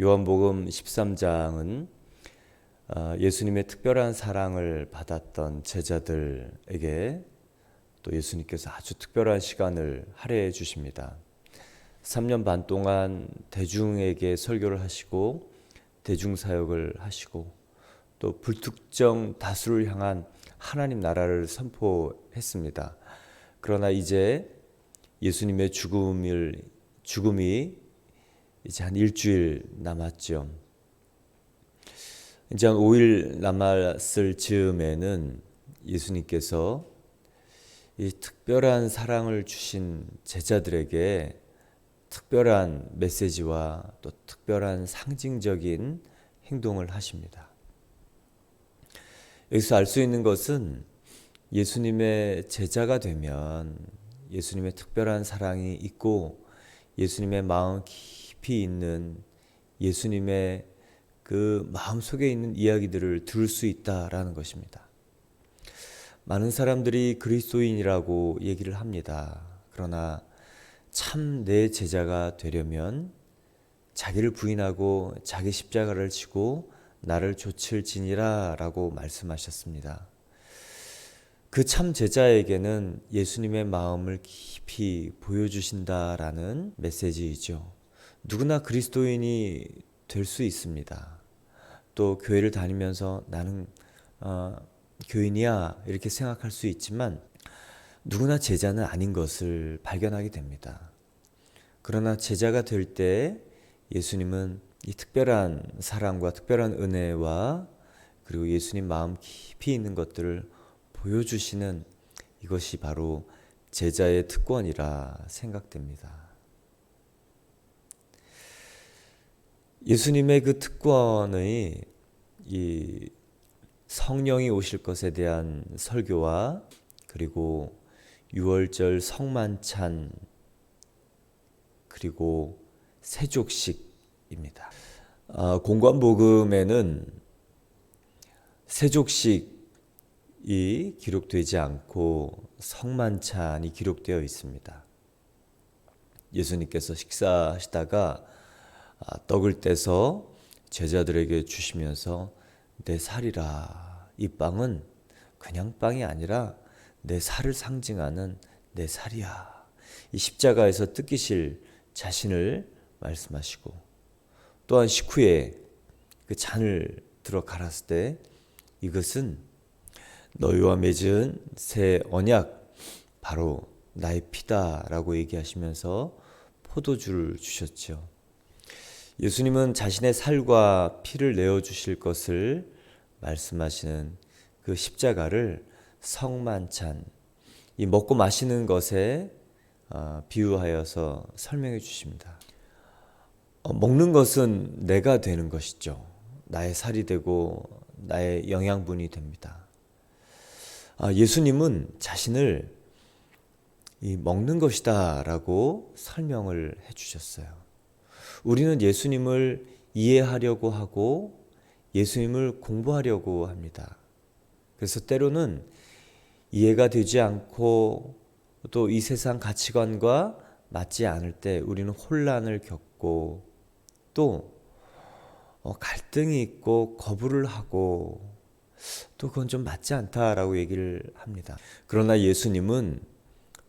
요한복음 13장은 예수님의 특별한 사랑을 받았던 제자들에게 또 예수님께서 아주 특별한 시간을 할애해 주십니다. 3년 반 동안 대중에게 설교를 하시고 대중사역을 하시고 또 불특정 다수를 향한 하나님 나라를 선포했습니다. 그러나 이제 예수님의 죽음이 이제 한 일주일 남았죠. 이제 한 5일 남았을 즈음에는 예수님께서 이 특별한 사랑을 주신 제자들에게 특별한 메시지와 또 특별한 상징적인 행동을 하십니다. 여기서 알 수 있는 것은 예수님의 제자가 되면 예수님의 특별한 사랑이 있고 예수님의 마음 깊이 있는 예수님의 그 마음 속에 있는 이야기들을 들을 수 있다라는 것입니다. 많은 사람들이 그리스도인이라고 얘기를 합니다. 그러나 참 내 제자가 되려면 자기를 부인하고 자기 십자가를 지고 나를 좇을지니라 라고 말씀하셨습니다. 그 참 제자에게는 예수님의 마음을 깊이 보여주신다라는 메시지이죠. 누구나 그리스도인이 될 수 있습니다. 또 교회를 다니면서 나는 교인이야 이렇게 생각할 수 있지만 누구나 제자는 아닌 것을 발견하게 됩니다. 그러나 제자가 될 때 예수님은 이 특별한 사랑과 특별한 은혜와 그리고 예수님 마음 깊이 있는 것들을 보여주시는 이것이 바로 제자의 특권이라 생각됩니다. 예수님의 그 특권의 이 성령이 오실 것에 대한 설교와 그리고 유월절 성만찬 그리고 세족식입니다. 공관복음에는 세족식이 기록되지 않고 성만찬이 기록되어 있습니다. 예수님께서 식사하시다가 떡을 떼서 제자들에게 주시면서 내 살이라, 이 빵은 그냥 빵이 아니라 내 살을 상징하는 내 살이야. 이 십자가에서 뜯기실 자신을 말씀하시고 또한 식후에 그 잔을 들어 갈았을 때 이것은 너희와 맺은 새 언약 바로 나의 피다라고 얘기하시면서 포도주를 주셨죠. 예수님은 자신의 살과 피를 내어주실 것을 말씀하시는 그 십자가를 성만찬, 이 먹고 마시는 것에 비유하여서 설명해 주십니다. 먹는 것은 내가 되는 것이죠. 나의 살이 되고 나의 영양분이 됩니다. 예수님은 자신을 이 먹는 것이다 라고 설명을 해 주셨어요. 우리는 예수님을 이해하려고 하고 예수님을 공부하려고 합니다. 그래서 때로는 이해가 되지 않고 또 이 세상 가치관과 맞지 않을 때 우리는 혼란을 겪고 또 갈등이 있고 거부를 하고 또 그건 좀 맞지 않다라고 얘기를 합니다. 그러나 예수님은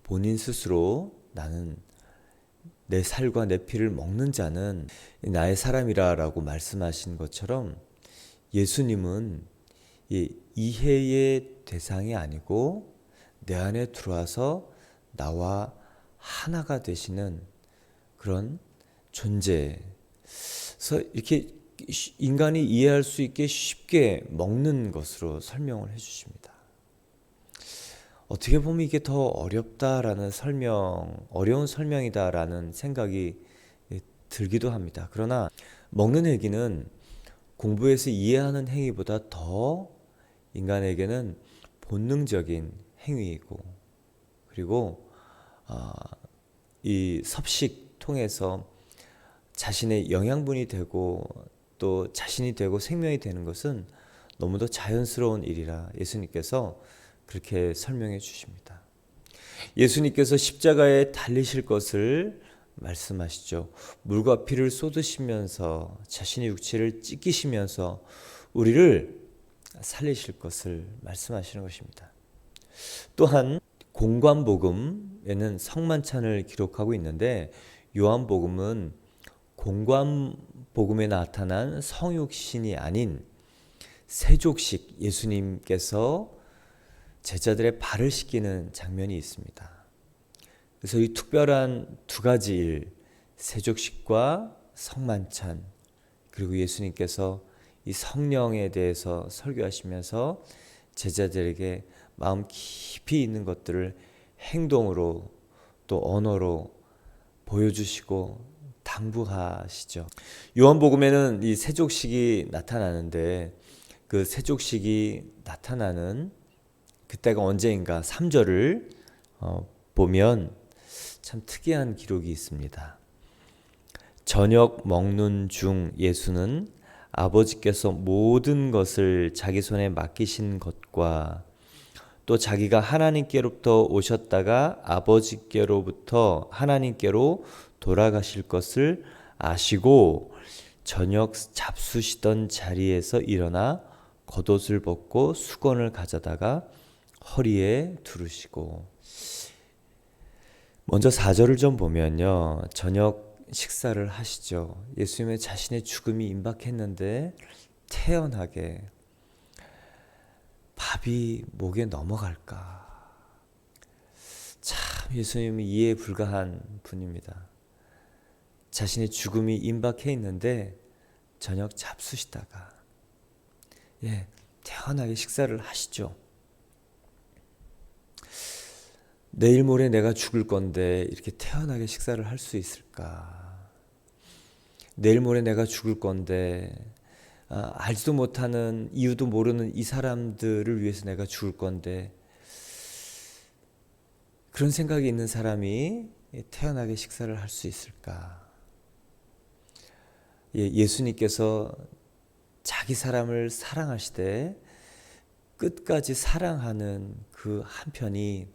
본인 스스로 나는 내 살과 내 피를 먹는 자는 나의 사람이라고 말씀하신 것처럼 예수님은 이해의 대상이 아니고 내 안에 들어와서 나와 하나가 되시는 그런 존재. 그래서 이렇게 인간이 이해할 수 있게 쉽게 먹는 것으로 설명을 해주십니다. 어떻게 보면 이게 더 어렵다라는 어려운 설명이다라는 생각이 들기도 합니다. 그러나 먹는 행위는 공부해서 이해하는 행위보다 더 인간에게는 본능적인 행위이고 그리고 이 섭식 통해서 자신의 영양분이 되고 또 자신이 되고 생명이 되는 것은 너무도 자연스러운 일이라 예수님께서 그렇게 설명해 주십니다. 예수님께서 십자가에 달리실 것을 말씀하시죠. 물과 피를 쏟으시면서 자신의 육체를 찢기시면서 우리를 살리실 것을 말씀하시는 것입니다. 또한 공관복음에는 성만찬을 기록하고 있는데 요한복음은 공관복음에 나타난 성육신이 아닌 세족식, 예수님께서 제자들의 발을 씻기는 장면이 있습니다. 그래서 이 특별한 두 가지 일, 세족식과 성만찬, 그리고 예수님께서 이 성령에 대해서 설교하시면서 제자들에게 마음 깊이 있는 것들을 행동으로 또 언어로 보여주시고 당부하시죠. 요한복음에는 이 세족식이 나타나는데 그 세족식이 나타나는 그때가 언제인가 3절을 보면 참 특이한 기록이 있습니다. 저녁 먹는 중 예수는 아버지께서 모든 것을 자기 손에 맡기신 것과 또 자기가 하나님께로부터 오셨다가 아버지께로부터 하나님께로 돌아가실 것을 아시고 저녁 잡수시던 자리에서 일어나 겉옷을 벗고 수건을 가져다가 허리에 두르시고. 먼저 4절을 좀 보면요, 저녁 식사를 하시죠. 예수님의 자신의 죽음이 임박했는데 태연하게 밥이 목에 넘어갈까. 참 예수님은 이해에 불과한 분입니다. 자신의 죽음이 임박해 있는데 저녁 잡수시다가 태연하게 식사를 하시죠. 내일 모레 내가 죽을 건데 이렇게 태연하게 식사를 할 수 있을까? 내일 모레 내가 죽을 건데 알지도 못하는, 이유도 모르는 이 사람들을 위해서 내가 죽을 건데, 그런 생각이 있는 사람이 태연하게 식사를 할 수 있을까? 예수님께서 자기 사람을 사랑하시되 끝까지 사랑하는 그 한편이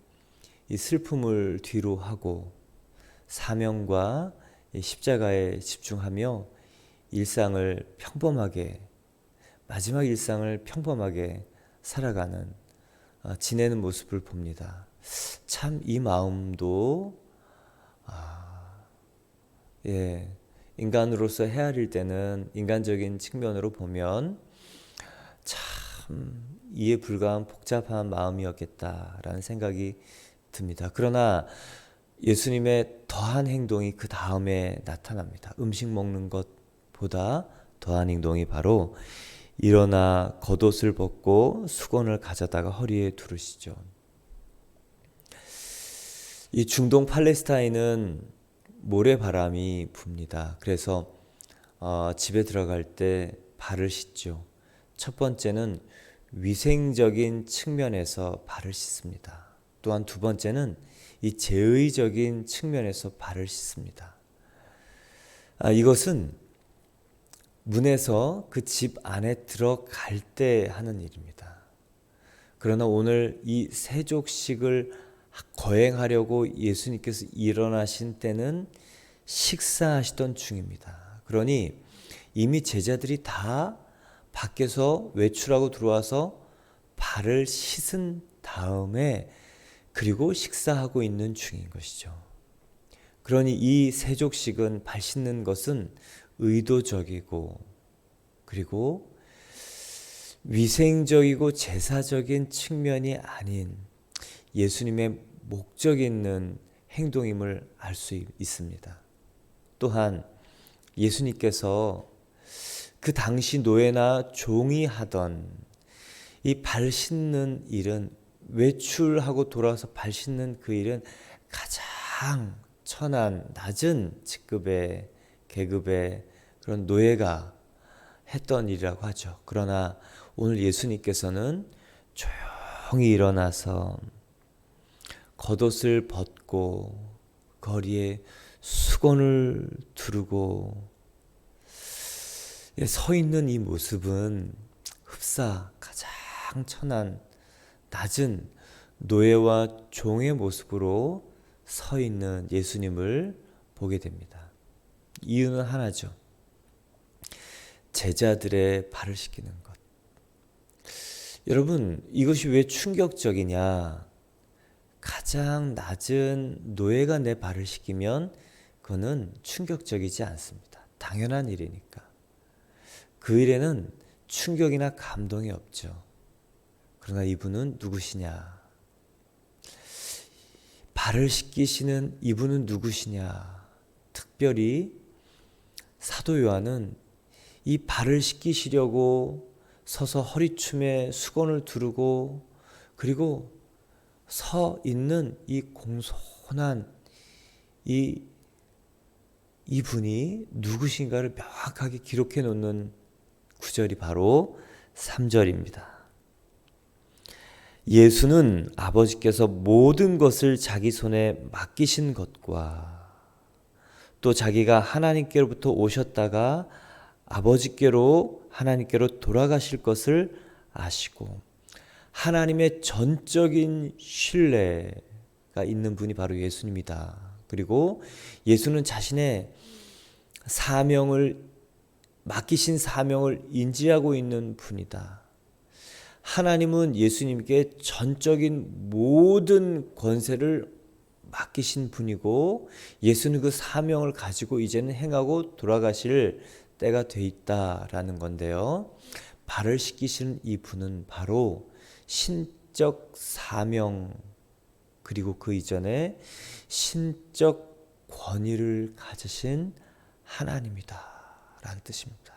이 슬픔을 뒤로 하고 사명과 십자가에 집중하며 일상을 평범하게, 마지막 일상을 평범하게 살아가는, 지내는 모습을 봅니다. 참 이 마음도 인간으로서 헤아릴 때는 인간적인 측면으로 보면 참 이해 불가한 복잡한 마음이었겠다라는 생각이 듭니다. 그러나 예수님의 더한 행동이 그 다음에 나타납니다. 음식 먹는 것보다 더한 행동이 바로 일어나 겉옷을 벗고 수건을 가져다가 허리에 두르시죠. 이 중동 팔레스타인은 모래바람이 붑니다. 그래서 집에 들어갈 때 발을 씻죠. 첫 번째는 위생적인 측면에서 발을 씻습니다. 또한 두 번째는 이 제의적인 측면에서 발을 씻습니다. 이것은 문에서 그 집 안에 들어갈 때 하는 일입니다. 그러나 오늘 이 세족식을 거행하려고 예수님께서 일어나신 때는 식사하시던 중입니다. 그러니 이미 제자들이 다 밖에서 외출하고 들어와서 발을 씻은 다음에 그리고 식사하고 있는 중인 것이죠. 그러니 이 세족식은 발 씻는 것은 의도적이고 그리고 위생적이고 제사적인 측면이 아닌 예수님의 목적 있는 행동임을 알 수 있습니다. 또한 예수님께서 그 당시 노예나 종이 하던 이 발 씻는 일은, 외출하고 돌아와서 발 씻는 그 일은 가장 천한 낮은 직급의 계급의 그런 노예가 했던 일이라고 하죠. 그러나 오늘 예수님께서는 조용히 일어나서 겉옷을 벗고 거리에 수건을 두르고 서 있는 이 모습은 흡사 가장 천한 낮은 노예와 종의 모습으로 서 있는 예수님을 보게 됩니다. 이유는 하나죠. 제자들의 발을 씻기는 것. 여러분, 이것이 왜 충격적이냐? 가장 낮은 노예가 내 발을 씻기면 그거는 충격적이지 않습니다. 당연한 일이니까. 그 일에는 충격이나 감동이 없죠. 그러나 이분은 누구시냐? 발을 씻기시는 이분은 누구시냐? 특별히 사도 요한은 이 발을 씻기시려고 서서 허리춤에 수건을 두르고 그리고 서 있는 이 공손한 이분이 누구신가를 명확하게 기록해 놓는 구절이 바로 3절입니다. 예수는 아버지께서 모든 것을 자기 손에 맡기신 것과 또 자기가 하나님께로부터 오셨다가 아버지께로 하나님께로 돌아가실 것을 아시고 하나님의 전적인 신뢰가 있는 분이 바로 예수님이다. 그리고 예수는 자신의 맡기신 사명을 인지하고 있는 분이다. 하나님은 예수님께 전적인 모든 권세를 맡기신 분이고 예수는 그 사명을 가지고 이제는 행하고 돌아가실 때가 돼 있다라는 건데요. 발을 씻기시는 이 분은 바로 신적 사명 그리고 그 이전에 신적 권위를 가지신 하나님이다라는 뜻입니다.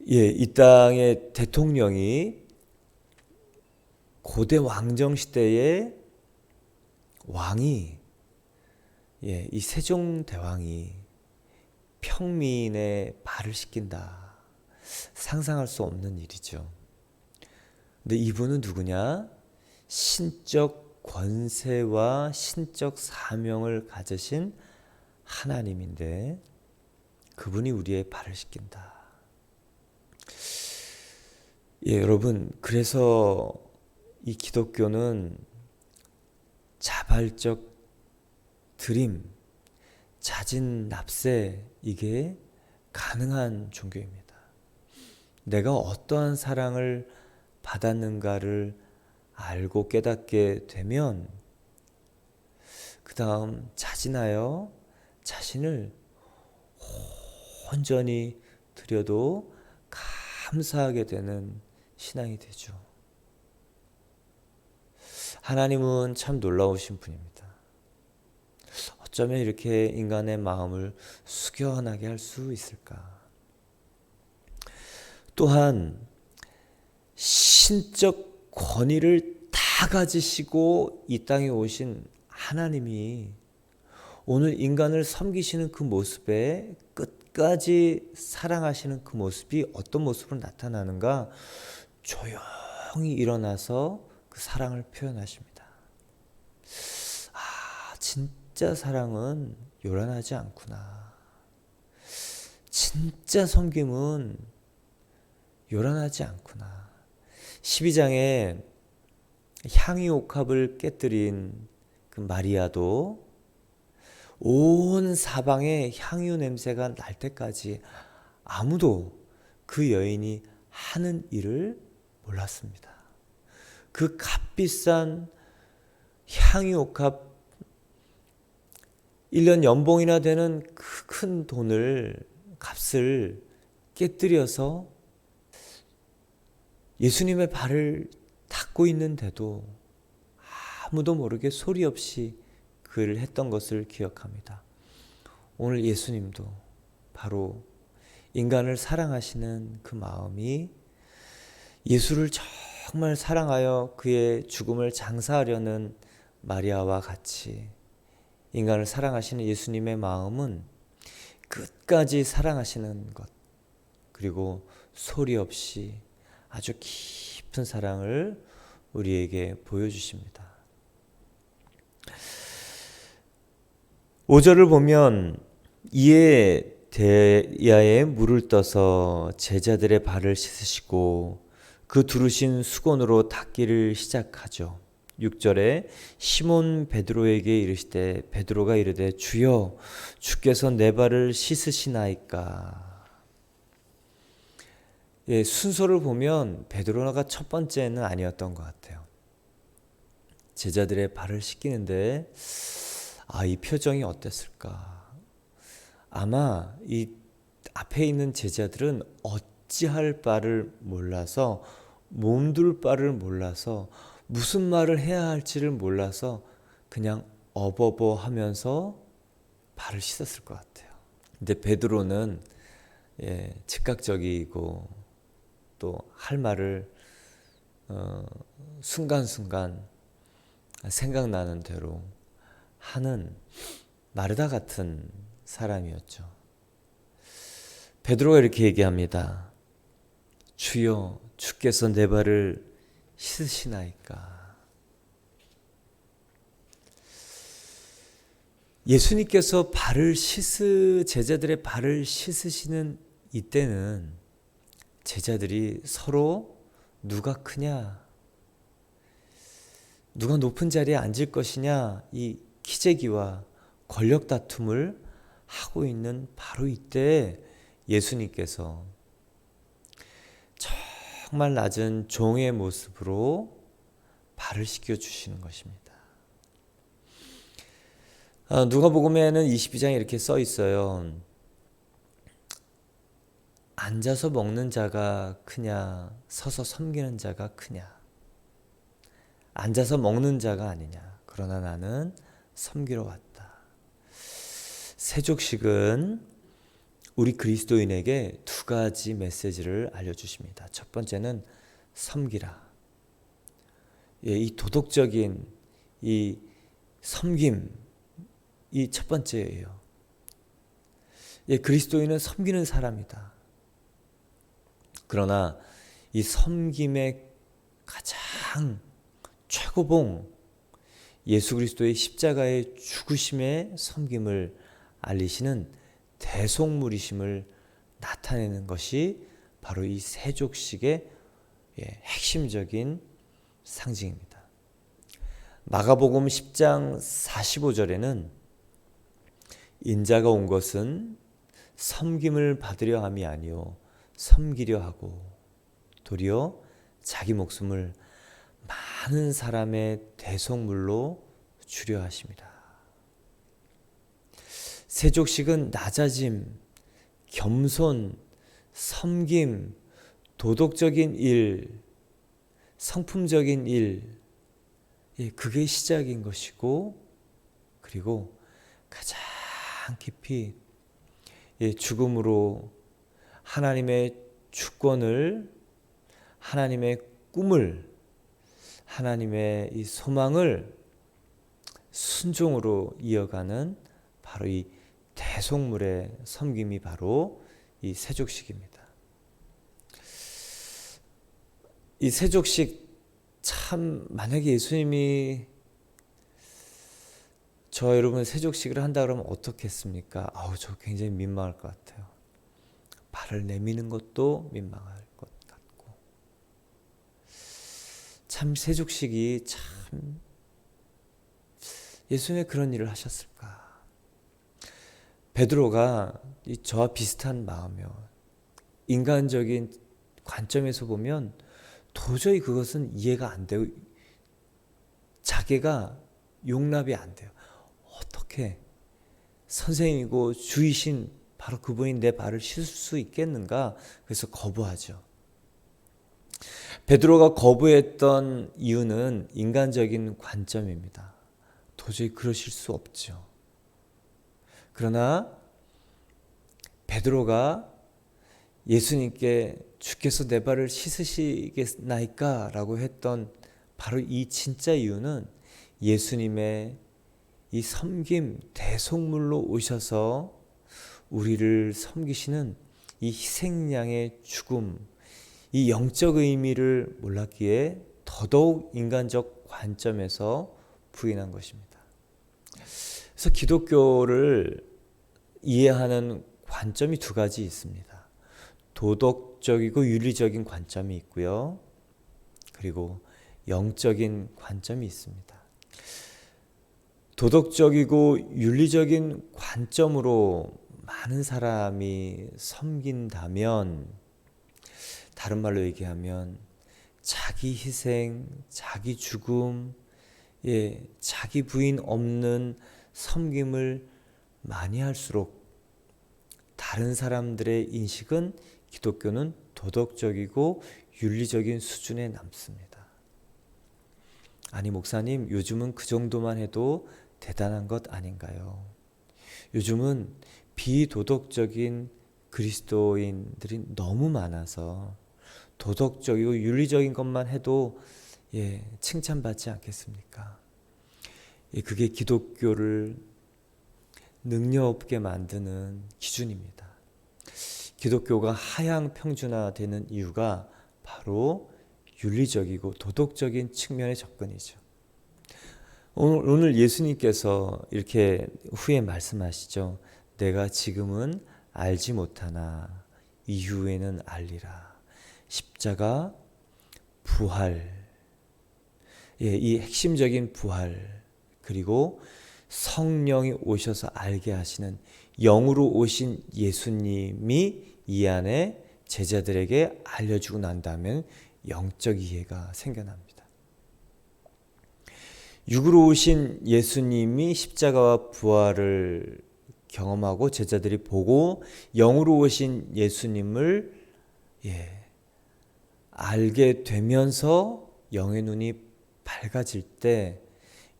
이 땅의 대통령이 고대 왕정 시대의 왕이 이 세종대왕이 평민의 발을 씻긴다. 상상할 수 없는 일이죠. 근데 이분은 누구냐? 신적 권세와 신적 사명을 가지신 하나님인데 그분이 우리의 발을 씻긴다. 여러분, 그래서 이 기독교는 자발적 드림, 자진 납세 이게 가능한 종교입니다. 내가 어떠한 사랑을 받았는가를 알고 깨닫게 되면 그 다음 자진하여 자신을 온전히 드려도 감사하게 되는 신앙이 되죠. 하나님은 참 놀라우신 분입니다. 어쩌면 이렇게 인간의 마음을 숙연하게 할 수 있을까? 또한 신적 권위를 다 가지시고 이 땅에 오신 하나님이 오늘 인간을 섬기시는 그 모습에 끝까지 사랑하시는 그 모습이 어떤 모습으로 나타나는가? 조용히 일어나서 그 사랑을 표현하십니다. 진짜 사랑은 요란하지 않구나. 진짜 섬김은 요란하지 않구나. 12장에 향유옥합을 깨뜨린 그 마리아도 온 사방에 향유 냄새가 날 때까지 아무도 그 여인이 하는 일을 몰랐습니다. 그 값비싼 향유옥합 1년 연봉이나 되는 그 큰 값을 깨뜨려서 예수님의 발을 닦고 있는데도 아무도 모르게 소리 없이 그를 했던 것을 기억합니다. 오늘 예수님도 바로 인간을 사랑하시는 그 마음이 예수를 정말 사랑하여 그의 죽음을 장사하려는 마리아와 같이 인간을 사랑하시는 예수님의 마음은 끝까지 사랑하시는 것, 그리고 소리 없이 아주 깊은 사랑을 우리에게 보여주십니다. 5절을 보면 이에 대야에 물을 떠서 제자들의 발을 씻으시고 그 두르신 수건으로 닦기를 시작하죠. 6절에 시몬 베드로에게 이르시되 베드로가 이르되 주여 주께서 내 발을 씻으시나이까. 예, 순서를 보면 베드로가 첫 번째는 아니었던 것 같아요. 제자들의 발을 씻기는데 이 표정이 어땠을까? 아마 이 앞에 있는 제자들은 어찌할 바를 몰라서, 몸둘 바를 몰라서, 무슨 말을 해야 할지를 몰라서 그냥 어버버 하면서 발을 씻었을 것 같아요. 근데 베드로는 즉각적이고 또 할 말을 순간순간 생각나는 대로 하는 마르다 같은 사람이었죠. 베드로가 이렇게 얘기합니다. 주여 주께서 내 발을 씻으시나이까. 예수님께서 제자들의 발을 씻으시는 이때는 제자들이 서로 누가 크냐, 누가 높은 자리에 앉을 것이냐, 이 키재기와 권력 다툼을 하고 있는 바로 이때 예수님께서 정말 낮은 종의 모습으로 발을 씻겨주시는 것입니다. 누가복음에는 22장에 이렇게 써 있어요. 앉아서 먹는 자가 크냐, 서서 섬기는 자가 크냐. 앉아서 먹는 자가 아니냐. 그러나 나는 섬기러 왔다. 세족식은 우리 그리스도인에게 두 가지 메시지를 알려주십니다. 첫 번째는 섬기라. 이 도덕적인 이 섬김, 이 첫 번째예요. 그리스도인은 섬기는 사람이다. 그러나 이 섬김의 가장 최고봉, 예수 그리스도의 십자가의 죽으심의 섬김을 알리시는 대속물이심을 나타내는 것이 바로 이 세족식의 핵심적인 상징입니다. 마가복음 10장 45절에는 인자가 온 것은 섬김을 받으려 함이 아니요 섬기려 하고 도리어 자기 목숨을 많은 사람의 대속물로 주려 하십니다. 세족식은 낮아짐, 겸손, 섬김, 도덕적인 일, 성품적인 일, 그게 시작인 것이고, 그리고 가장 깊이 죽음으로 하나님의 주권을, 하나님의 꿈을, 하나님의 이 소망을 순종으로 이어가는 바로 이 대속물의 섬김이 바로 이 세족식입니다. 이 세족식 참, 만약에 예수님이 저 여러분 세족식을 한다 그러면 어떻겠습니까? 저 굉장히 민망할 것 같아요. 발을 내미는 것도 민망할 것 같고. 참 세족식이 참 예수님이 그런 일을 하셨을까? 베드로가 저와 비슷한 마음이요. 인간적인 관점에서 보면 도저히 그것은 이해가 안 되고 자기가 용납이 안 돼요. 어떻게 선생님이고 주이신 바로 그분이 내 발을 씻을 수 있겠는가? 그래서 거부하죠. 베드로가 거부했던 이유는 인간적인 관점입니다. 도저히 그러실 수 없죠. 그러나 베드로가 예수님께 주께서 내 발을 씻으시겠나이까? 라고 했던 바로 이 진짜 이유는 예수님의 이 섬김, 대속물로 오셔서 우리를 섬기시는 이 희생양의 죽음, 이 영적 의미를 몰랐기에 더더욱 인간적 관점에서 부인한 것입니다. 그래서 기독교를 이해하는 관점이 두 가지 있습니다. 도덕적이고 윤리적인 관점이 있고요. 그리고 영적인 관점이 있습니다. 도덕적이고 윤리적인 관점으로 많은 사람이 섬긴다면, 다른 말로 얘기하면 자기 희생, 자기 죽음, 자기 부인 없는 섬김을 많이 할수록 다른 사람들의 인식은 기독교는 도덕적이고 윤리적인 수준에 남습니다. 아니 목사님, 요즘은 그 정도만 해도 대단한 것 아닌가요? 요즘은 비도덕적인 그리스도인들이 너무 많아서 도덕적이고 윤리적인 것만 해도 칭찬받지 않겠습니까? 그게 기독교를 능력 없게 만드는 기준입니다. 기독교가 하향 평준화되는 이유가 바로 윤리적이고 도덕적인 측면의 접근이죠. 오늘 예수님께서 이렇게 후에 말씀하시죠. 내가 지금은 알지 못하나 이후에는 알리라. 십자가, 부활, 이 핵심적인 부활, 그리고 성령이 오셔서 알게 하시는 영으로 오신 예수님이 이 안에 제자들에게 알려주고 난 다음에 영적 이해가 생겨납니다. 육으로 오신 예수님이 십자가와 부활을 경험하고 제자들이 보고 영으로 오신 예수님을 알게 되면서 영의 눈이 밝아질 때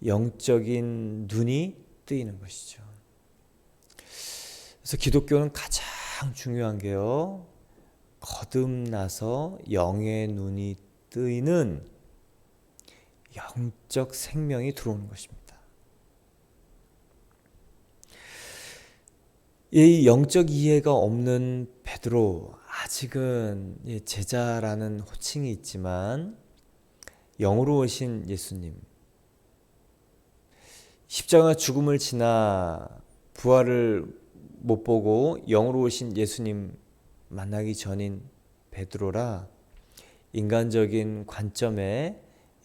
영적인 눈이 뜨이는 것이죠. 그래서 기독교는 가장 중요한 게요, 거듭나서 영의 눈이 뜨이는 영적 생명이 들어오는 것입니다. 이 영적 이해가 없는 베드로, 아직은 제자라는 호칭이 있지만 영으로 오신 예수님, 십자가 죽음을 지나 부활을 못 보고 영으로 오신 예수님 만나기 전인 베드로라 인간적인 관점에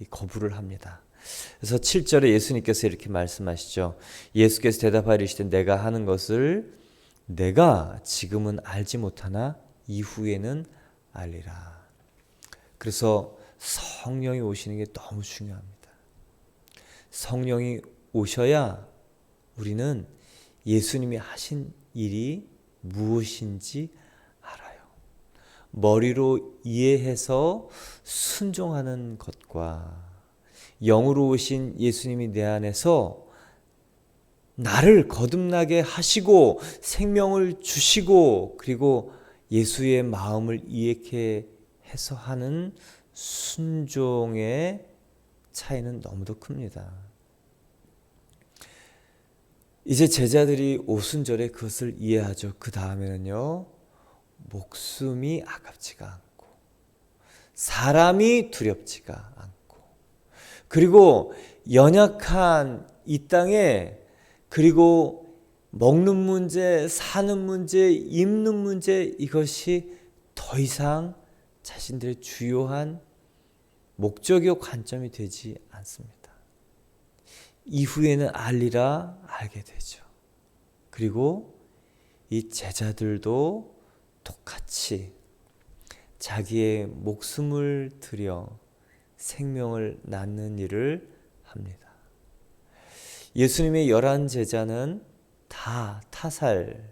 거부를 합니다. 그래서 7절에 예수님께서 이렇게 말씀하시죠. 예수께서 대답하여 이르시되 내가 하는 것을 내가 지금은 알지 못하나 이후에는 알리라. 그래서 성령이 오시는 게 너무 중요합니다. 성령이 오셔야 우리는 예수님이 하신 일이 무엇인지 알아요. 머리로 이해해서 순종하는 것과 영으로 오신 예수님이 내 안에서 나를 거듭나게 하시고 생명을 주시고 그리고 예수의 마음을 이해케 해서 하는 순종의 차이는 너무도 큽니다. 이제 제자들이 오순절에 그것을 이해하죠. 그 다음에는요, 목숨이 아깝지가 않고 사람이 두렵지가 않고 그리고 연약한 이 땅에 그리고 먹는 문제, 사는 문제, 입는 문제, 이것이 더 이상 자신들의 주요한 목적이요 관점이 되지 않습니다. 이후에는 알리라 알게 되죠. 그리고 이 제자들도 똑같이 자기의 목숨을 들여 생명을 낳는 일을 합니다. 예수님의 11 제자는 다 타살됐습니다.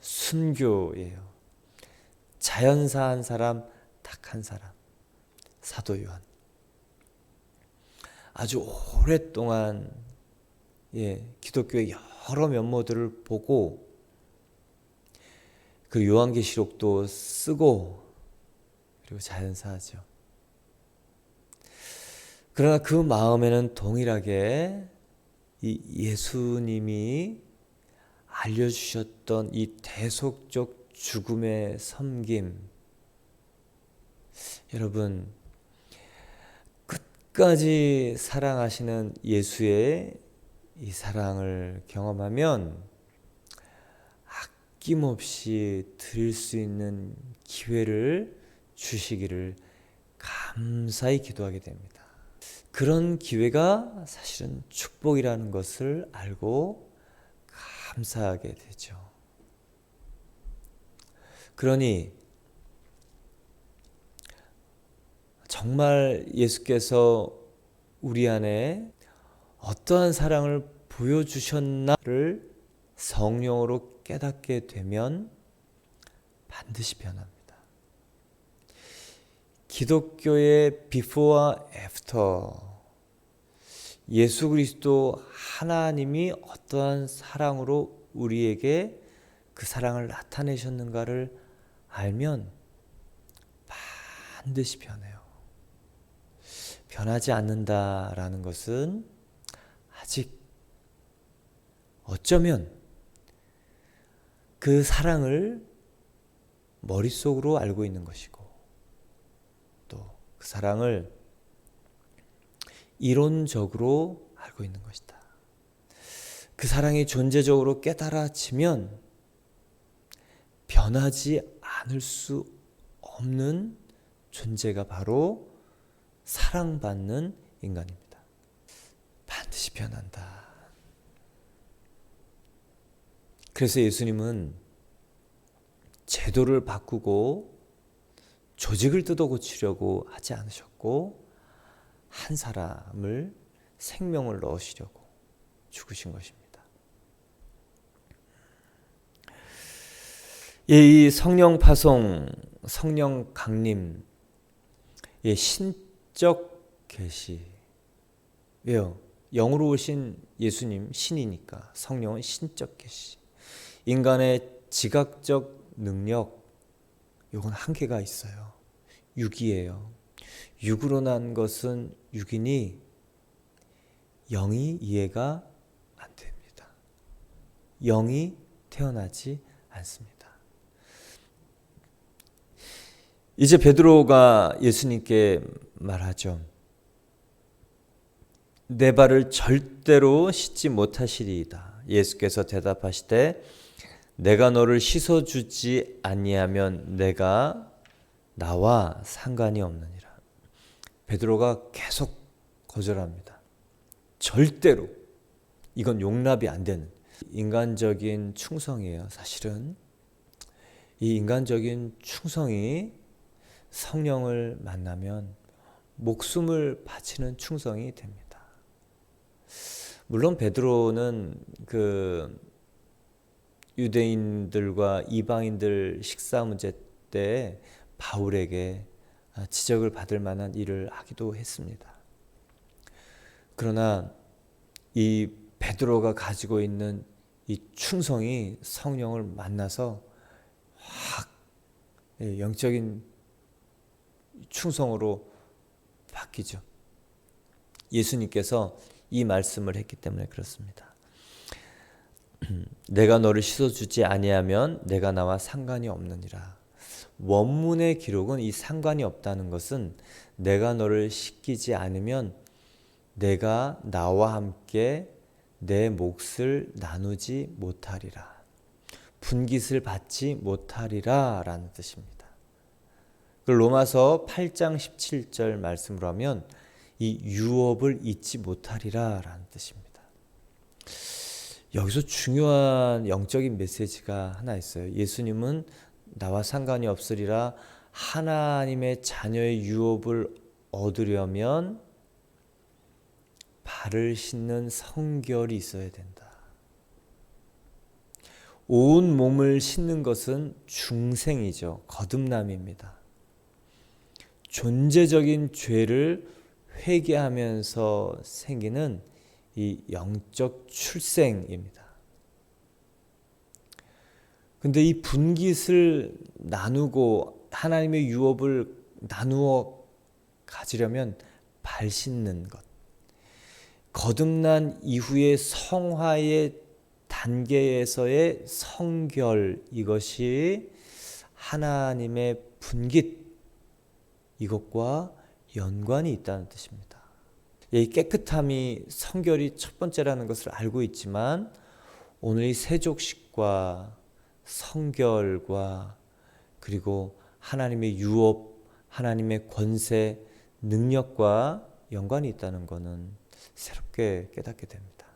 순교예요. 자연사한 사람, 딱 한 사람, 사도 요한. 아주 오랫동안 기독교의 여러 면모들을 보고 그 요한계시록도 쓰고 그리고 자연사하죠. 그러나 그 마음에는 동일하게 이 예수님이 알려주셨던 이 대속적 죽음의 섬김, 여러분 끝까지 사랑하시는 예수의 이 사랑을 경험하면 아낌없이 드릴 수 있는 기회를 주시기를 감사히 기도하게 됩니다. 그런 기회가 사실은 축복이라는 것을 알고 감사하게 되죠. 그러니 정말 예수께서 우리 안에 어떠한 사랑을 보여주셨나를 성령으로 깨닫게 되면 반드시 변합니다. 기독교의 비포와 애프터, 예수 그리스도 하나님이 어떠한 사랑으로 우리에게 그 사랑을 나타내셨는가를 알면 반드시 변해요. 변하지 않는다라는 것은 아직 어쩌면 그 사랑을 머릿속으로 알고 있는 것이고 또 그 사랑을 이론적으로 알고 있는 것이다. 그 사랑이 존재적으로 깨달아지면 변하지 않을 수 없는 존재가 바로 사랑받는 인간입니다. 반드시 변한다. 그래서 예수님은 제도를 바꾸고 조직을 뜯어 고치려고 하지 않으셨고 한 사람을 생명을 넣으시려고 죽으신 것입니다. 이 성령 파송, 성령 강림, 신적 계시. 왜요? 영으로 오신 예수님 신이니까 성령은 신적 계시. 인간의 지각적 능력, 이건 한계가 있어요. 육이에요. 육으로 난 것은 육이니 영이 이해가 안 됩니다. 영이 태어나지 않습니다. 이제 베드로가 예수님께 말하죠. 내 발을 절대로 씻지 못하시리이다. 예수께서 대답하시되 내가 너를 씻어주지 아니하면 내가 나와 상관이 없느니라. 베드로가 계속 거절합니다. 절대로. 이건 용납이 안 되는 인간적인 충성이에요. 사실은 이 인간적인 충성이 성령을 만나면 목숨을 바치는 충성이 됩니다. 물론 베드로는 그 유대인들과 이방인들 식사 문제 때 바울에게 지적을 받을 만한 일을 하기도 했습니다. 그러나 이 베드로가 가지고 있는 이 충성이 성령을 만나서 확 영적인 충성으로 바뀌죠. 예수님께서 이 말씀을 했기 때문에 그렇습니다. 내가 너를 씻어주지 아니하면 내가 나와 상관이 없느니라. 원문의 기록은 이 상관이 없다는 것은 내가 너를 씻기지 않으면 내가 나와 함께 내 몫을 나누지 못하리라. 분깃을 받지 못하리라 라는 뜻입니다. 로마서 8장 17절 말씀으로 하면 이 유업을 잊지 못하리라 라는 뜻입니다. 여기서 중요한 영적인 메시지가 하나 있어요. 예수님은 나와 상관이 없으리라. 하나님의 자녀의 유업을 얻으려면 발을 씻는 성결이 있어야 된다. 온 몸을 씻는 것은 중생이죠. 거듭남입니다. 존재적인 죄를 회개하면서 생기는 이 영적 출생입니다. 근데 이 분깃을 나누고 하나님의 유업을 나누어 가지려면 발 씻는 것. 거듭난 이후의 성화의 단계에서의 성결, 이것이 하나님의 분깃, 이것과 연관이 있다는 뜻입니다. 이 깨끗함이 성결이 첫 번째라는 것을 알고 있지만 오늘 이 세족식과 성결과 그리고 하나님의 유업, 하나님의 권세, 능력과 연관이 있다는 것은 새롭게 깨닫게 됩니다.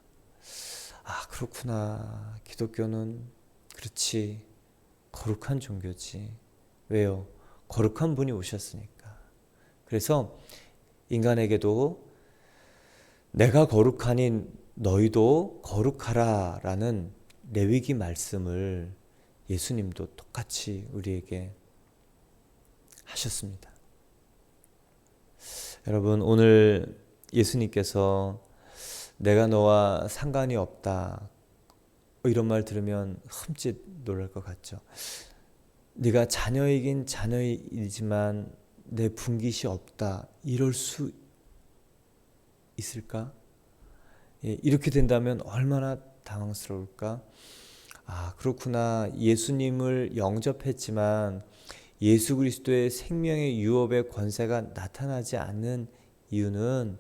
아, 그렇구나. 기독교는 그렇지. 거룩한 종교지. 왜요? 거룩한 분이 오셨으니까. 그래서 인간에게도 내가 거룩하니 너희도 거룩하라 라는 레위기 말씀을 예수님도 똑같이 우리에게 하셨습니다. 여러분, 오늘 예수님께서 내가 너와 상관이 없다 이런 말 들으면 흠칫 놀랄 것 같죠. 네가 자녀이긴 자녀이지만 내 분깃이 없다 이럴 수 있을까? 이렇게 된다면 얼마나 당황스러울까? 아, 그렇구나. 예수님을 영접했지만 예수 그리스도의 생명의 유업의 권세가 나타나지 않는 이유는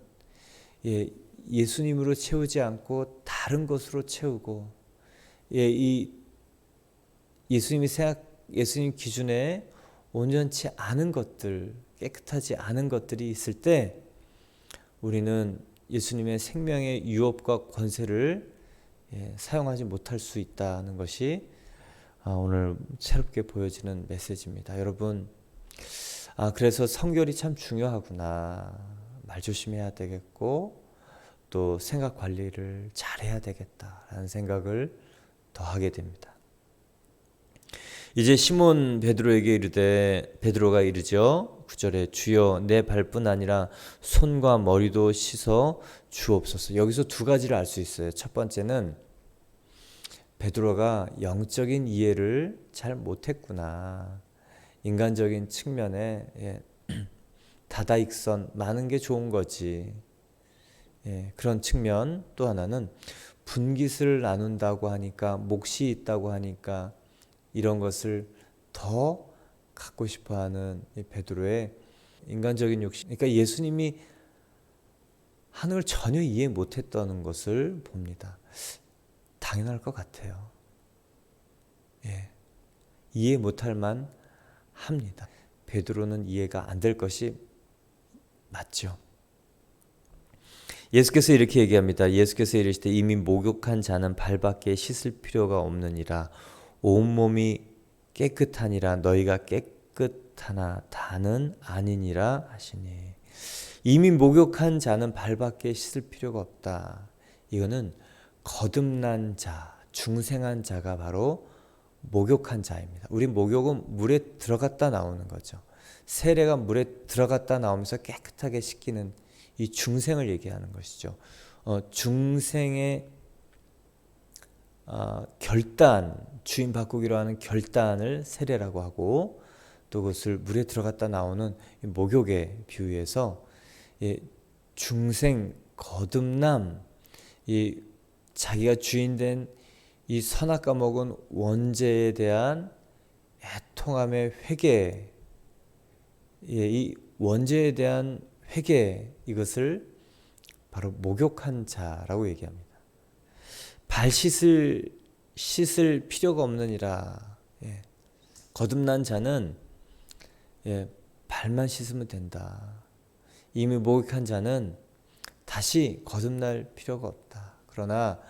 예수님으로 채우지 않고 다른 것으로 채우고 이 예수님 기준에 온전치 않은 것들, 깨끗하지 않은 것들이 있을 때 우리는 예수님의 생명의 유업과 권세를 사용하지 못할 수 있다는 것이 오늘 새롭게 보여지는 메시지입니다. 여러분, 그래서 성결이 참 중요하구나. 말 조심해야 되겠고 또 생각 관리를 잘해야 되겠다라는 생각을 더 하게 됩니다. 이제 시몬 베드로에게 이르되 베드로가 이르죠. 9절에 주여 내 발뿐 아니라 손과 머리도 씻어 주옵소서. 여기서 두 가지를 알 수 있어요. 첫 번째는 베드로가 영적인 이해를 잘 못했구나. 인간적인 측면에 다다익선 많은 게 좋은 거지. 그런 측면. 또 하나는 분깃을 나눈다고 하니까 몫이 있다고 하니까 이런 것을 더 갖고 싶어하는 베드로의 인간적인 욕심. 그러니까 예수님이 하는 걸 전혀 이해 못했다는 것을 봅니다. 당연할 것 같아요. 이해 못할 만 합니다. 베드로는 이해가 안 될 것이 맞죠. 예수께서 이렇게 얘기합니다. 예수께서 이르시되 이미 목욕한 자는 발밖에 씻을 필요가 없느니라. 온몸이 깨끗하니라. 너희가 깨끗하나 다는 아니니라 하시니. 이미 목욕한 자는 발밖에 씻을 필요가 없다. 이거는 거듭난 자, 중생한 자가 바로 목욕한 자입니다. 우리 목욕은 물에 들어갔다 나오는 거죠. 세례가 물에 들어갔다 나오면서 깨끗하게 씻기는 이 중생을 얘기하는 것이죠. 중생의 결단, 주인 바꾸기로 하는 결단을 세례라고 하고 또 그것을 물에 들어갔다 나오는 목욕에 비유해서 중생 거듭남, 이 자기가 주인된 이 선악과 먹은 원죄에 대한 애통함의 회개, 이 원죄에 대한 회개, 이것을 바로 목욕한 자라고 얘기합니다. 발 씻을 필요가 없느니라. 거듭난 자는 발만 씻으면 된다. 이미 목욕한 자는 다시 거듭날 필요가 없다. 그러나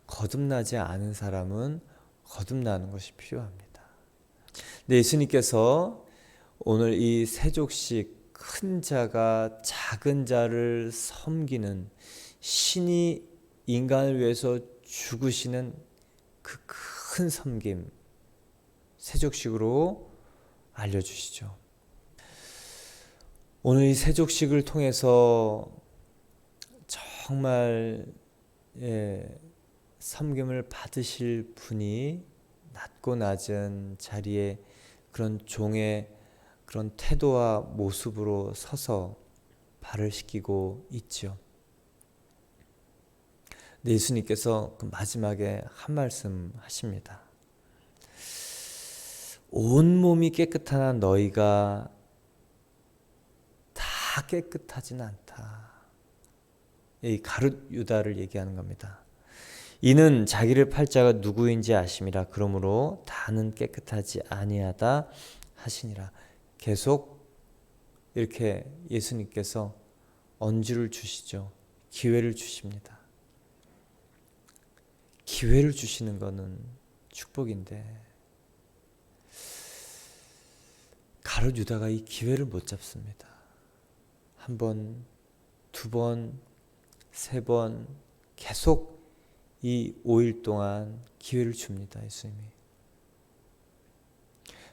거듭나지 않은 사람은 거듭나는 것이 필요합니다. 근데 예수님께서 오늘 이 세족식 큰 자가 작은 자를 섬기는 신이 인간을 위해서 죽으시는 그 큰 섬김 세족식으로 알려주시죠. 오늘 이 세족식을 통해서 정말 섬김을 받으실 분이 낮고 낮은 자리에 그런 종의 그런 태도와 모습으로 서서 발을 씻기고 있죠. 예수님께서 그 마지막에 한 말씀 하십니다. 온몸이 깨끗하나 너희가 다 깨끗하진 않다. 이 가룟 유다를 얘기하는 겁니다. 이는 자기를 팔 자가 누구인지 아심이라. 그러므로 다는 깨끗하지 아니하다 하시니라. 계속 이렇게 예수님께서 언주를 주시죠. 기회를 주십니다. 기회를 주시는 것은 축복인데 가룟 유다가 이 기회를 못 잡습니다. 한 번, 두 번, 세 번 계속 이 5일 동안 기회를 줍니다. 예수님이.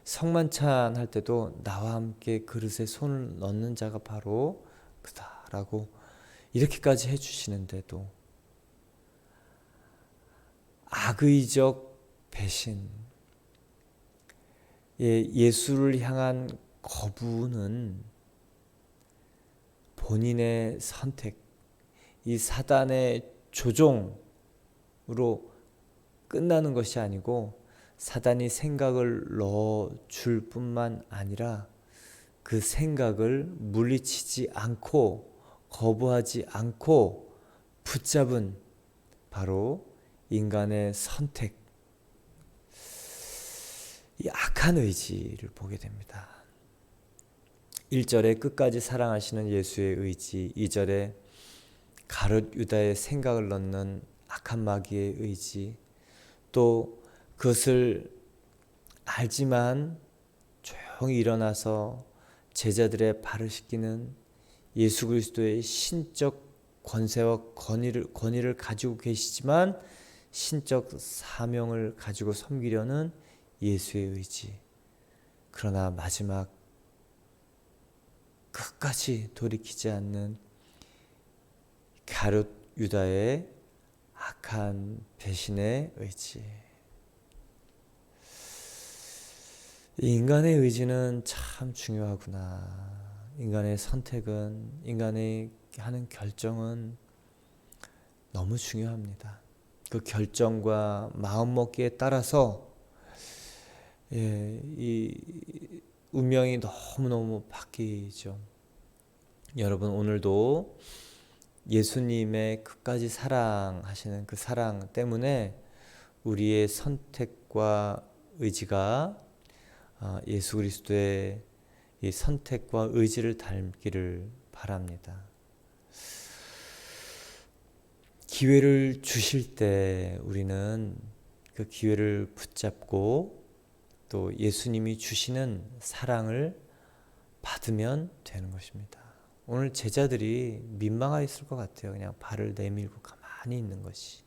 성만찬 할 때도 나와 함께 그릇에 손을 넣는 자가 바로 그다라고 이렇게까지 해주시는데도 악의적 배신, 예수를 향한 거부는 본인의 선택, 이 사단의 조종으로 끝나는 것이 아니고 사단이 생각을 넣어줄 뿐만 아니라 그 생각을 물리치지 않고 거부하지 않고 붙잡은 바로 인간의 선택, 이 악한 의지를 보게 됩니다. 1절에 끝까지 사랑하시는 예수의 의지, 2절에 가룟 유다의 생각을 넣는 악한 마귀의 의지, 또 그것을 알지만 조용히 일어나서 제자들의 발을 씻기는 예수 그리스도의 신적 권세와 권위를 가지고 계시지만 신적 사명을 가지고 섬기려는 예수의 의지. 그러나 마지막 끝까지 돌이키지 않는 가룟 유다의 악한 배신의 의지. 인간의 의지는 참 중요하구나. 인간의 선택은, 인간이 하는 결정은 너무 중요합니다. 그 결정과 마음먹기에 따라서 이 운명이 너무너무 바뀌죠. 여러분, 오늘도 예수님의 끝까지 사랑하시는 그 사랑 때문에 우리의 선택과 의지가 예수 그리스도의 이 선택과 의지를 닮기를 바랍니다. 기회를 주실 때 우리는 그 기회를 붙잡고 또 예수님이 주시는 사랑을 받으면 되는 것입니다. 오늘 제자들이 민망해 있을 것 같아요. 그냥 발을 내밀고 가만히 있는 것이.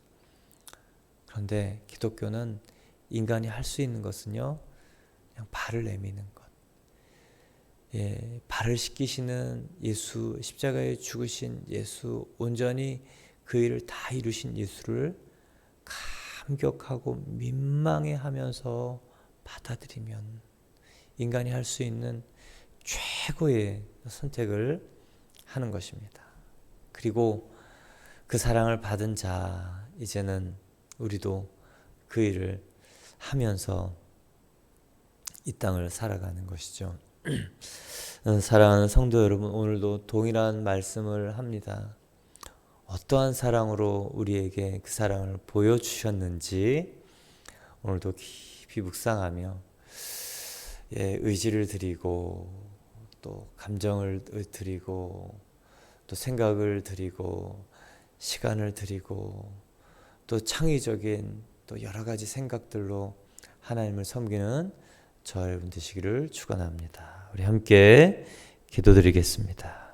그런데 기독교는 인간이 할 수 있는 것은요, 그냥 발을 내미는 것. 발을 씻기시는 예수, 십자가에 죽으신 예수, 온전히 그 일을 다 이루신 예수를 감격하고 민망해하면서 받아들이면 인간이 할 수 있는 최고의 선택을 하는 것입니다. 그리고 그 사랑을 받은 자, 이제는 우리도 그 일을 하면서 이 땅을 살아가는 것이죠. 사랑하는 성도 여러분, 오늘도 동일한 말씀을 합니다. 어떠한 사랑으로 우리에게 그 사랑을 보여주셨는지 오늘도 깊이 묵상하며 의지를 드리고 또 감정을 드리고 또 생각을 드리고 시간을 드리고 또 창의적인 또 여러 가지 생각들로 하나님을 섬기는 저 여러분 되시기를 축원합니다. 우리 함께 기도드리겠습니다.